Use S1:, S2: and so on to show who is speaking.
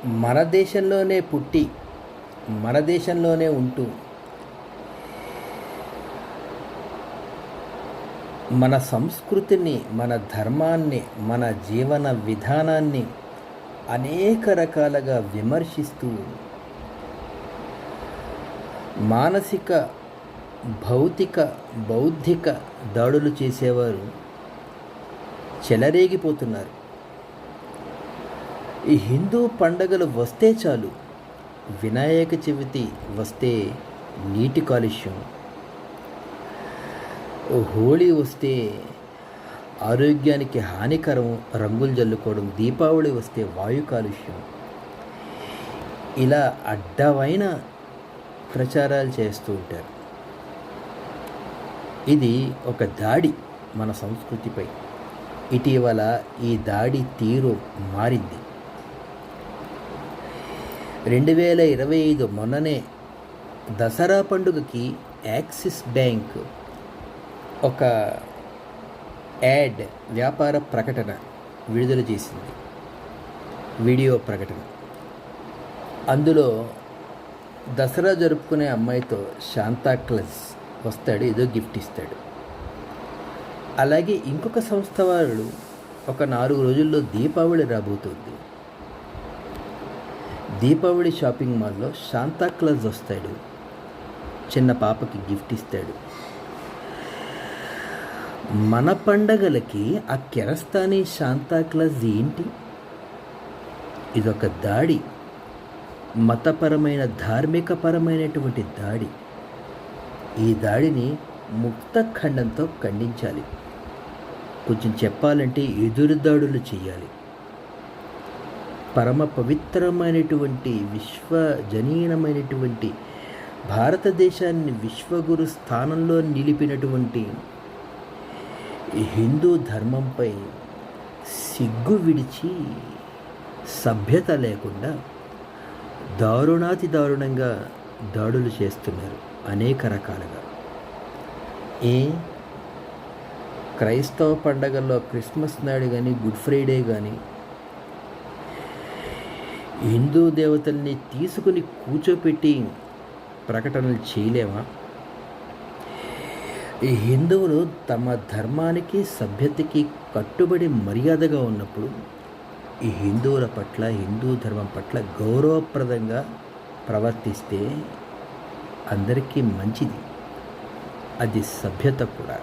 S1: మన దేశంలోనే పుట్టి మన దేశంలోనే ఉంటూ మన సంస్కృతిని, మన ధర్మాన్ని, మన జీవన విధానాన్ని అనేక రకాలుగా విమర్శిస్తూ మానసిక, భౌతిక, బౌద్ధిక దాడులు చేసేవారు చెలరేగిపోతున్నారు. ఈ హిందూ పండగలు వస్తే చాలు, వినాయక చవితి వస్తే నీటి కాలుష్యం, హోళీ వస్తే ఆరోగ్యానికి హానికరం రంగులు జల్లుకోవడం, దీపావళి వస్తే వాయు కాలుష్యం, ఇలా అడ్డమైన ప్రచారాలు చేస్తూ ఉంటారు. ఇది ఒక దాడి మన సంస్కృతిపై. ఇటీవల ఈ దాడి తీరు మారింది. 2025 మొన్ననే దసరా పండుగకి యాక్సిస్ బ్యాంక్ ఒక యాడ్, వ్యాపార ప్రకటన విడుదల చేసింది, వీడియో ప్రకటన. అందులో దసరా జరుపుకునే అమ్మాయితో శాంతాక్లాజ్ వస్తాడు, ఏదో గిఫ్ట్ ఇస్తాడు. అలాగే ఇంకొక సంస్థ వాళ్ళు ఒక 4 రోజుల్లో దీపావళి రాబోతుంది, దీపావళి షాపింగ్ మాల్లో శాంతాక్లాజ్ వస్తాడు, చిన్న పాపకి గిఫ్ట్ ఇస్తాడు. మన పండగలకి ఆ కెరస్తానీ శాంతాక్లాజ్ ఏంటి? ఇదొక దాడి, మతపరమైన, ధార్మికపరమైనటువంటి దాడి. ఈ దాడిని ముక్త ఖండంతో ఖండించాలి. కొంచెం చెప్పాలంటే ఎదురుదాడులు చేయాలి. పరమ పవిత్రమైనటువంటి, విశ్వజనీనమైనటువంటి, భారతదేశాన్ని విశ్వగురు స్థానంలో నిలిపినటువంటి హిందూ ధర్మంపై సిగ్గు విడిచి, సభ్యత లేకుండా దారుణాతి దారుణంగా దాడులు చేస్తున్నారు అనేక రకాలుగా. క్రైస్తవ పండగల్లో క్రిస్మస్ నాడు కానీ, గుడ్ ఫ్రైడే కానీ హిందూ దేవతల్ని తీసుకుని కూర్చోపెట్టి ప్రకటనలు చేయలేమా? ఈ హిందువులు తమ ధర్మానికి, సభ్యతకి కట్టుబడి మర్యాదగా ఉన్నప్పుడు ఈ హిందువుల పట్ల, హిందూ ధర్మం పట్ల గౌరవప్రదంగా ప్రవర్తిస్తే అందరికీ మంచిది. అది సభ్యత కూడా.